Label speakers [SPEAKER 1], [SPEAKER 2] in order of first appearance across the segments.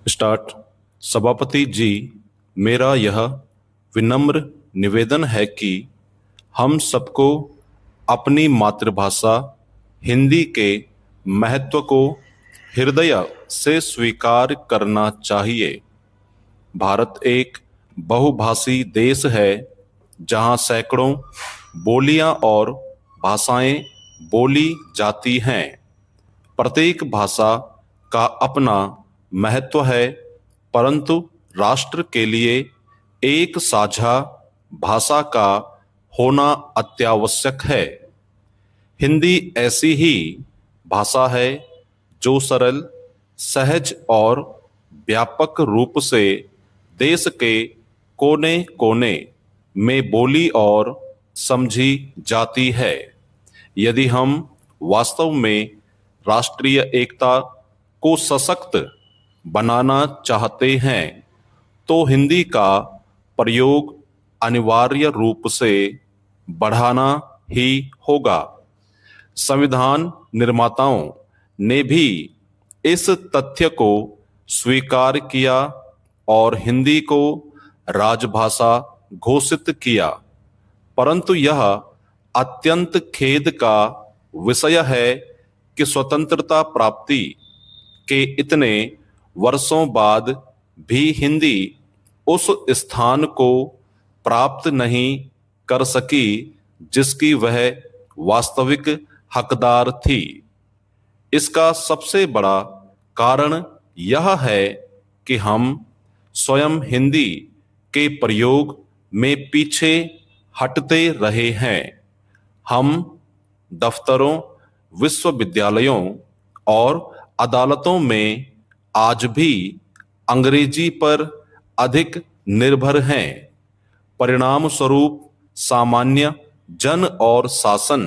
[SPEAKER 1] Start. सभापति जी, मेरा यह विनम्र निवेदन है कि हम सबको अपनी मातृभाषा हिंदी के महत्व को हृदय से स्वीकार करना चाहिए। भारत एक बहुभाषी देश है जहाँ सैकड़ों बोलियां और भाषाएं बोली जाती हैं। प्रत्येक भाषा का अपना महत्व है, परंतु राष्ट्र के लिए एक साझा भाषा का होना अत्यावश्यक है। हिंदी ऐसी ही भाषा है जो सरल, सहज और व्यापक रूप से देश के कोने कोने में बोली और समझी जाती है। यदि हम वास्तव में राष्ट्रीय एकता को सशक्त बनाना चाहते हैं तो हिंदी का प्रयोग अनिवार्य रूप से बढ़ाना ही होगा। संविधान निर्माताओं ने भी इस तथ्य को स्वीकार किया और हिंदी को राजभाषा घोषित किया, परंतु यह अत्यंत खेद का विषय है कि स्वतंत्रता प्राप्ति के इतने वर्षों बाद भी हिंदी उस स्थान को प्राप्त नहीं कर सकी जिसकी वह वास्तविक हकदार थी। इसका सबसे बड़ा कारण यह है कि हम स्वयं हिंदी के प्रयोग में पीछे हटते रहे हैं। हम दफ्तरों, विश्वविद्यालयों और अदालतों में आज भी अंग्रेजी पर अधिक निर्भर हैं। परिणाम स्वरूप सामान्य जन और शासन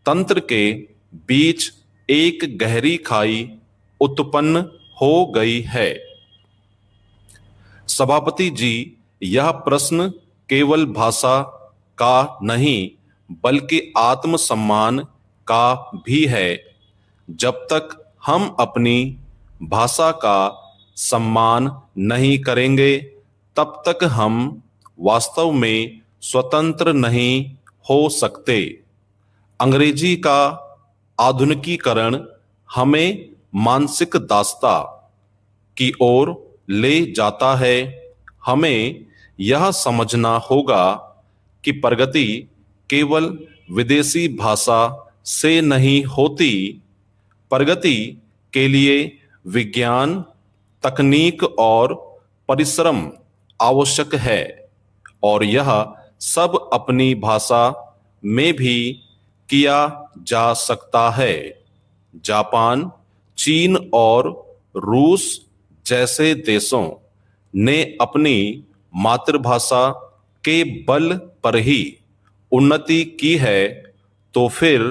[SPEAKER 1] तंत्र के बीच एक गहरी खाई उत्पन्न हो गई है। सभापति जी, यह प्रश्न केवल भाषा का नहीं बल्कि आत्मसम्मान का भी है। जब तक हम अपनी भाषा का सम्मान नहीं करेंगे तब तक हम वास्तव में स्वतंत्र नहीं हो सकते। अंग्रेजी का आधुनिकीकरण हमें मानसिक दासता की ओर ले जाता है। हमें यह समझना होगा कि प्रगति केवल विदेशी भाषा से नहीं होती। प्रगति के लिए विज्ञान, तकनीक और परिश्रम आवश्यक है और यह सब अपनी भाषा में भी किया जा सकता है। जापान, चीन और रूस जैसे देशों ने अपनी मातृभाषा के बल पर ही उन्नति की है, तो फिर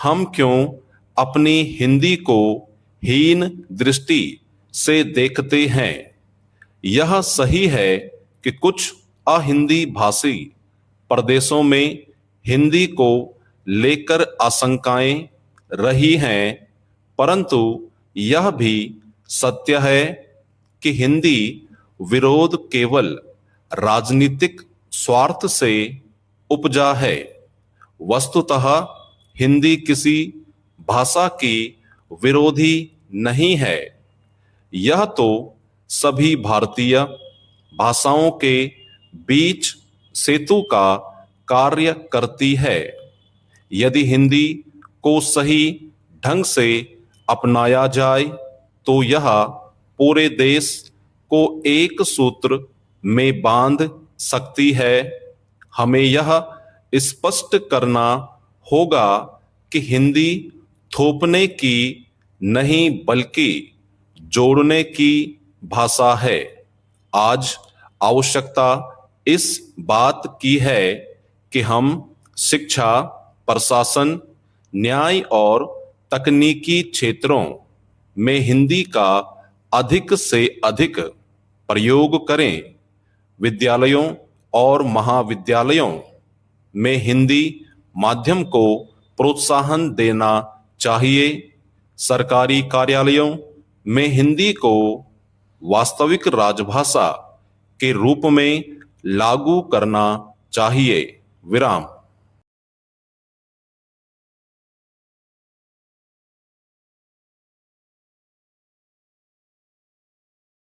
[SPEAKER 1] हम क्यों अपनी हिंदी को हीन दृष्टि से देखते हैं? यह सही है कि कुछ अहिंदी भाषी प्रदेशों में हिंदी को लेकर आशंकाएं रही हैं, परंतु यह भी सत्य है कि हिंदी विरोध केवल राजनीतिक स्वार्थ से उपजा है। वस्तुतः हिंदी किसी भाषा की विरोधी नहीं है। यह तो सभी भारतीय भाषाओं के बीच सेतु का कार्य करती है। यदि हिंदी को सही ढंग से अपनाया जाए तो यह पूरे देश को एक सूत्र में बांध सकती है। हमें यह स्पष्ट करना होगा कि हिंदी थोपने की नहीं बल्कि जोड़ने की भाषा है। आज आवश्यकता इस बात की है कि हम शिक्षा, प्रशासन, न्याय और तकनीकी क्षेत्रों में हिंदी का अधिक से अधिक प्रयोग करें। विद्यालयों और महाविद्यालयों में हिंदी माध्यम को प्रोत्साहन देना चाहिए। सरकारी कार्यालयों में हिंदी को वास्तविक राजभाषा के रूप में लागू करना चाहिए। विराम।